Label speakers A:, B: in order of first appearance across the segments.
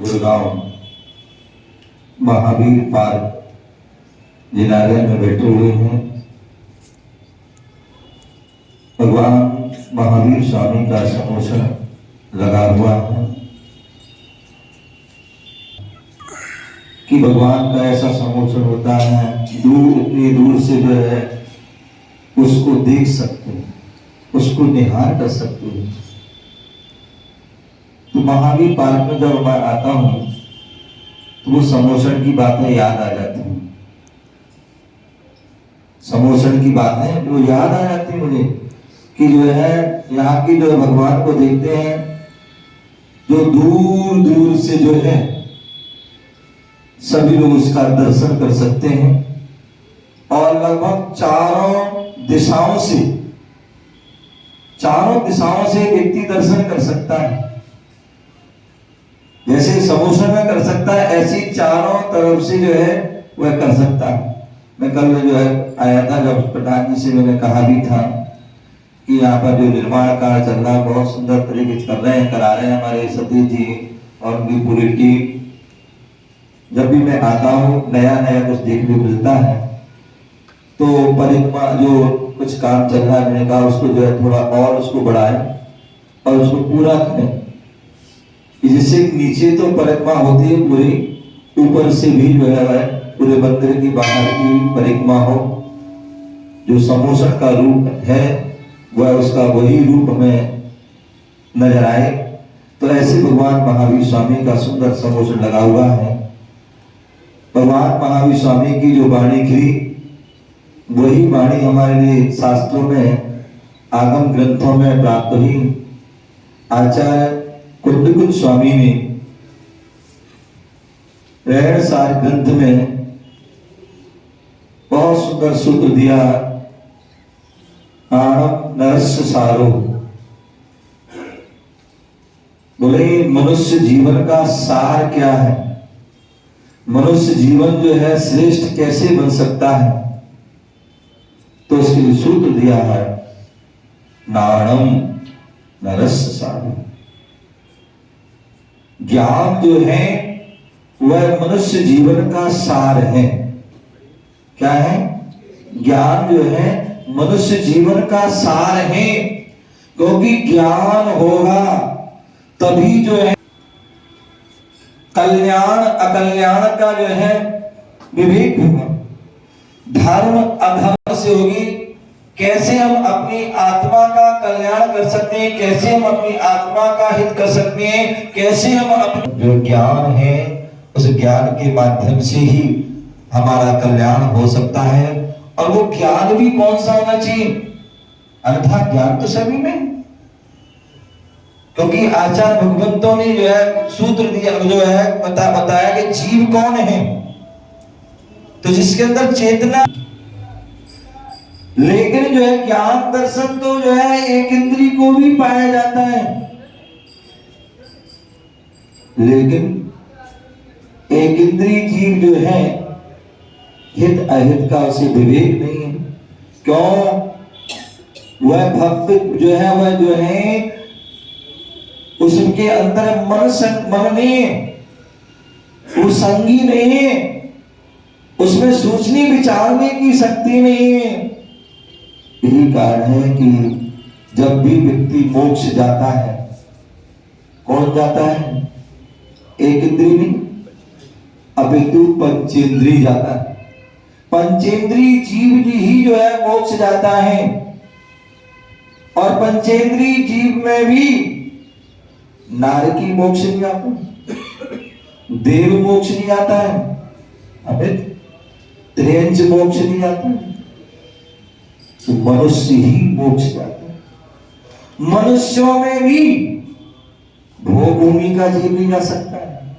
A: Gurgaon Mahavir park जिनालय में बैठे हुए हैं। भगवान महावीर स्वामी का समोसन लगा हुआ है कि भगवान का ऐसा समोसन होता है, दूर इतनी दूर से जो है उसको देख सकते हैं, उसको निहार कर सकते हैं। तो महावीर पार्क में जब मैं आता हूँ तो वो समोसन की बातें याद आ जाती हैं, समोसन की बातें वो याद आ जाती मुझे कि जो है यहाँ की जो भगवान को देखते हैं, जो दूर दूर से जो है सभी लोग उसका दर्शन कर सकते हैं और लगभग चारों दिशाओं से व्यक्ति दर्शन कर सकता है। जैसे समोसा में कर सकता है, ऐसी चारों तरफ से जो है वह कर सकता है। मैं कल जो है आया था, जब प्रधान जी से मैंने कहा भी था कि यहाँ पर जो निर्माण कार्य चल रहा है बहुत सुंदर तरीके से करा रहे हैं हमारे सतीश जी और उनकी पूरी टीम। जब भी मैं आता हूँ नया नया कुछ देखने को मिलता है। तो परिक्रमा जो कुछ काम चल रहा है, मैंने कहा उसको जो है थोड़ा और उसको बढ़ाएं और उसको पूरा करें, जिससे नीचे तो परिक्रमा होती है पूरी, ऊपर से भी जो है पूरे मंदिर की बाहर की परिक्रमा हो। जो समोसन का रूप है वह उसका वही रूप में नजर आए। तो ऐसे भगवान महावीर स्वामी का सुंदर समोसन लगा हुआ है। भगवान महावीर स्वामी की जो वाणी थी वही वाणी हमारे लिए शास्त्रों में, आगम ग्रंथों में प्राप्त हुई। आचार्य कुंडकुल स्वामी ने रहणसार ग्रंथ में बहुत सुंदर सूत्र दिया, आणम नरस्य सारो। बोले मनुष्य जीवन का सार क्या है, मनुष्य जीवन जो है श्रेष्ठ कैसे बन सकता है। तो उसके लिए सूत्र दिया है, नाणम नरस्य सारो। ज्ञान जो है वह मनुष्य जीवन का सार है। क्या है? ज्ञान जो है मनुष्य जीवन का सार है, क्योंकि ज्ञान होगा तभी जो है कल्याण अकल्याण का जो है विवेक होगा। धर्म अधर्म से होगी। कैसे हम अपनी आत्मा का कल्याण कर सकते हैं, कैसे हम अपनी आत्मा का हित कर सकते हैं, कैसे हम अपने जो ज्ञान है उस ज्ञान के माध्यम से ही हमारा कल्याण हो सकता है। और वो ज्ञान भी कौन सा होना चाहिए, अन्यथा ज्ञान तो सभी में, क्योंकि आचार्य भगवंतों ने जो है सूत्र दिया, जो है बताया कि जीव कौन है, तो जिसके अंदर चेतना। लेकिन जो है ज्ञान दर्शन तो जो है एक इंद्री को भी पाया जाता है, लेकिन एक इंद्री जीव जो है हित अहित का उसे विवेक नहीं है। क्यों? वह भक्त जो है उसके अंदर मन नहीं है, वो संगी नहीं है, उसमें सोचने विचारने की शक्ति नहीं है। यही कारण है कि जब भी व्यक्ति मोक्ष जाता है, कौन जाता है? एक इंद्री नहीं, अपितु पंचेंद्री जाता है। पंचेंद्री जीव ही जो है मोक्ष जाता है। और पंचेंद्री जीव में भी नारकी मोक्ष नहीं आता, देव मोक्ष नहीं आता है, अमित त्रेंच मोक्ष नहीं आता है, तो मनुष्य ही मोक्ष जाता है। मनुष्यों में भी भोग भूमि का जीव नहीं जा सकता है,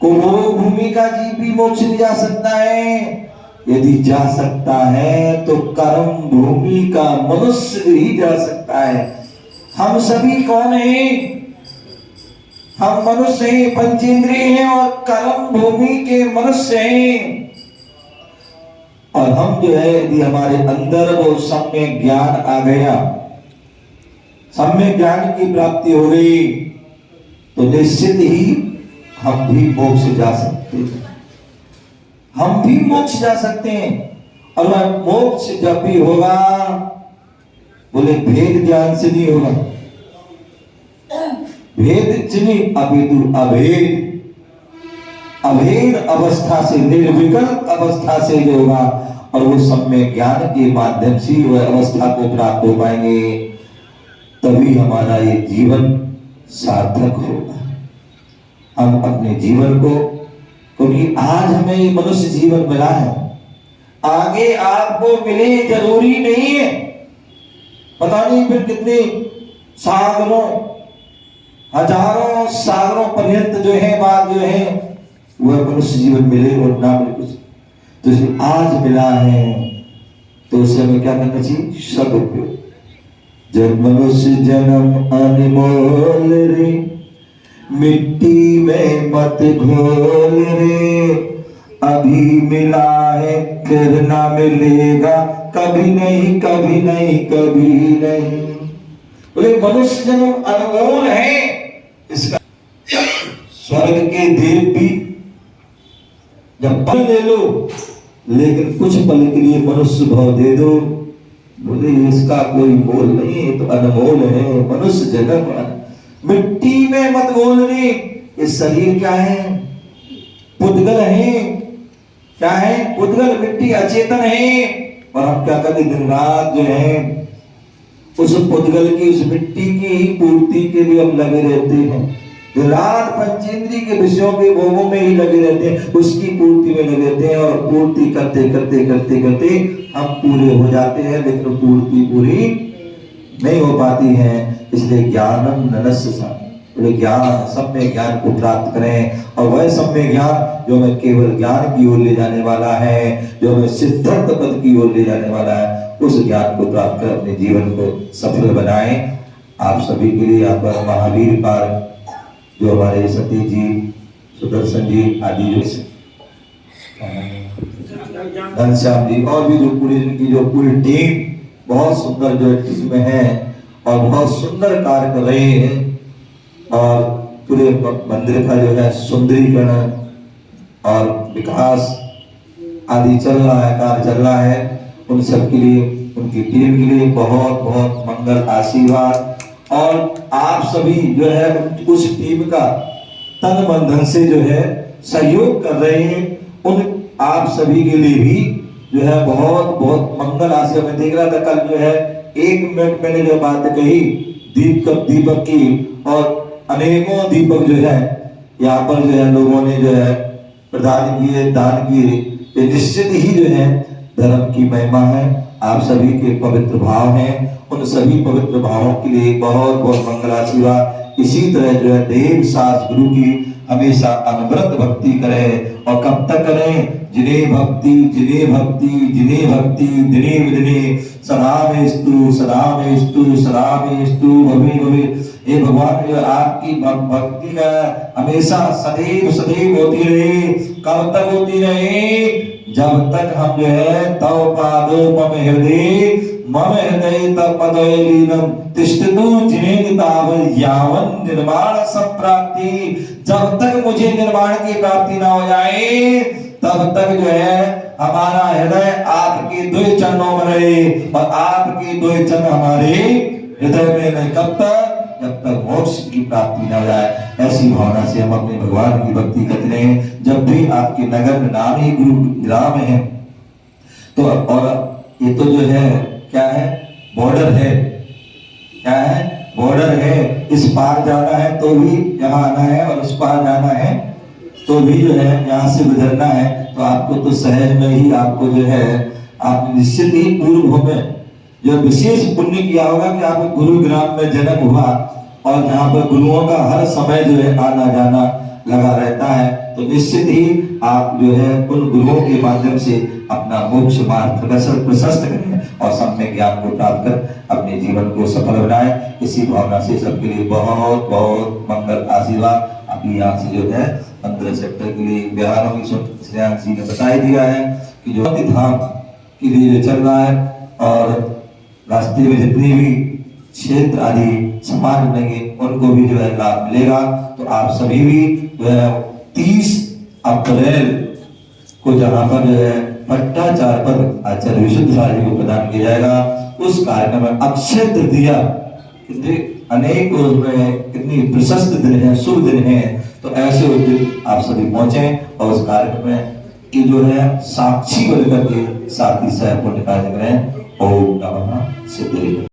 A: कुभोग भूमि का जीव भी मोक्ष नहीं जा सकता है। यदि जा सकता है तो कर्म भूमि का मनुष्य ही जा सकता है। हम सभी कौन हैं? हम मनुष्य हैं, पंचेंद्रिय हैं और कर्म भूमि के मनुष्य हैं। और हम जो है यदि हमारे अंदर वो सम्यक ज्ञान आ गया, सम्यक ज्ञान की प्राप्ति हो गई, तो निश्चित ही हम भी मोक्ष जा सकते हैं, हम भी मोक्ष जा सकते हैं। और वह मोक्ष जब भी होगा, बोले भेद ज्ञान से नहीं होगा, भेद चिनी अभेदु अभेद, अभेद अवस्था से, निर्विकल्प अवस्था से जो होगा, और वो सम्य ज्ञान के माध्यम से वह अवस्था को प्राप्त हो पाएंगे, तभी हमारा ये जीवन सार्थक होगा। हम अपने जीवन को, क्योंकि आज हमें ये मनुष्य जीवन मिला है, आगे आपको मिले जरूरी नहीं है। पता नहीं फिर कितने सागरों, हजारों सागरों पर्यंत जो है बात जो है वह मनुष्य जीवन मिले और ना मिले कुछ, तो आज मिला है तो उसे हमें क्या करना चाहिए? सदुपयोग। जब मनुष्य जन्म अनमोल रे, मिट्टी में मत घोल रे, अभी मिला है फिर ना मिलेगा, कभी नहीं कभी नहीं कभी नहीं। बोले मनुष्य जन्म अनमोल है, इसका स्वर्ग के देव भी जब पल ले लो, लेकिन कुछ पल के लिए मनुष्य भाव दे दो, बोले इसका कोई मोल नहीं है, तो अनमोल है मनुष्य जन्म। मिट्टी में मत घोलने, ये शरीर क्या है? पुद्गल है। क्या है? पुद्गल, मिट्टी अचेतन है। और हम क्या करते दिन रात जो है उस पुद्गल की, उस मिट्टी की ही पूर्ति के लिए हम लगे रहते हैं। रात पंचेंद्रिय के विषयों के भोगों में ही लगे रहते हैं, उसकी पूर्ति में लगे रहते हैं, और पूर्ति करते करते करते करते हम पूरे हो जाते हैं, लेकिन पूर्ति पूरी नहीं हो पाती है। इसलिए ज्ञानम ननस्य सा, ज्ञान, सम्य ज्ञान को प्राप्त करें, और वह सम्य ज्ञान जो हमें केवल ज्ञान की ओर ले जाने वाला है, जो हमें सिद्धांत पद की ओर ले जाने वाला है, उस ज्ञान को प्राप्त कर अपने जीवन को सफल बनाएं। आप सभी के लिए यहाँ पर महावीर पार जो हमारे सतीश जी, सुदर्शन जी आदि, जो घनश्याम जी, और भी जो पूरी इनकी जो पूरी टीम बहुत सुंदर जो टीम में है और बहुत सुंदर कार्य कर रहे हैं, और पूरे मंदिर का जो है सुंदरीकरण और विकास आदि चल रहा है, कार्य चल रहा है। उन सब के लिए, उनकी टीम के लिए बहुत बहुत मंगल आशीर्वाद। और आप सभी जो है उस टीम का तन मन धन से जो है सहयोग कर रहे हैं, उन आप सभी के लिए भी जो है बहुत बहुत मंगल आशीर्वाद। मैं देख रहा था कल जो है 1 मिनट मैंने जो बात कही दीपक की, और अनेकों दीपक जो है यहाँ पर जो है लोगों ने जो है प्रदान किए, दान किए। ये निश्चित ही जो है धर्म की महिमा है, आप सभी के पवित्र भाव हैं, उन सभी पवित्र भावों के लिए बहुत बहुत मंगल आशीर्वाद। इसी तरह जो है देव सास गुरु की हमेशा अनवरत भक्ति करें, और कब तक करें? जिन्हें भक्ति जिन्हें भक्ति जिन्हें भक्ति दिने विदिने सदा मेस्तु सदा मेस्तु सदा मेस्तु भवे भवे। हे भगवान, जो आपकी भक्ति का हमेशा सदैव सदैव होती रहे। कब तक होती रहे? जब तक हम जो है तव पादो मम हृदय तब पदय लीनम तिष्ठतु जिनेन तावत् यावन् निर्वाण संप्राप्ति। जब तक मुझे निर्वाण की प्राप्ति ना हो जाए, तब तक जो है हमारा हृदय आपके दो चरणों में रहे, और आपके दो चरण हमारे हृदय में रहे। कब तक? जब तक मोक्ष की प्राप्ति न हो जाए। ऐसी भावना से हम अपने भगवान की भक्ति करते हैं। जब भी आपके नगर में नाम ही गुरु ग्राम है, तो और ये तो जो है क्या है? बॉर्डर है। क्या है? बॉर्डर है। इस पार जाना है तो भी यहाँ आना है, और उस पार जाना है तो भी जो है यहाँ से गुजरना है। तो आपको तो सहज में ही आपको जो है, आप निश्चित ही पूर्व में जो विशेष पुण्य किया होगा कि आपको गुरुग्राम में जन्म हुआ, और यहाँ पर गुरुओं का हर समय जो है आना जाना लगा रहता है। तो निश्चित ही आप जो है उन गुरुओं के माध्यम से अपना मोक्ष मार्ग प्रशस्त करें, और सम्य ज्ञान को प्राप्त कर अपने जीवन को सफल बनाएं। इसी भावना से सबके लिए बहुत बहुत मंगल आशीर्वाद। अभी यहाँ से जो है 15 सेक्टर के लिए बिहारों की श्रेयांश जी ने बताई दिया है कि जो धाम के लिए जो चल रहा है, और रास्ते में जितने भी क्षेत्र आदि समाज बनेंगे उनको भी जो है लाभ मिलेगा। तो आप सभी भी जो है 30 अप्रैल को जहां पर जो है भट्टाचार पर आचार्य विशुद्धाचार्य को प्रदान किया जाएगा। उस कार्यक्रम में अक्षय तृतीया, कितने अनेक उसमें कितनी प्रशस्त दिन है, शुभ दिन है, तो ऐसे उस दिन आप सभी पहुंचे और उस कार्यक्रम में ये जो है साक्षी बनकर के साथी सह पुण्य कार्य करें। ओम नमः सिद्धि।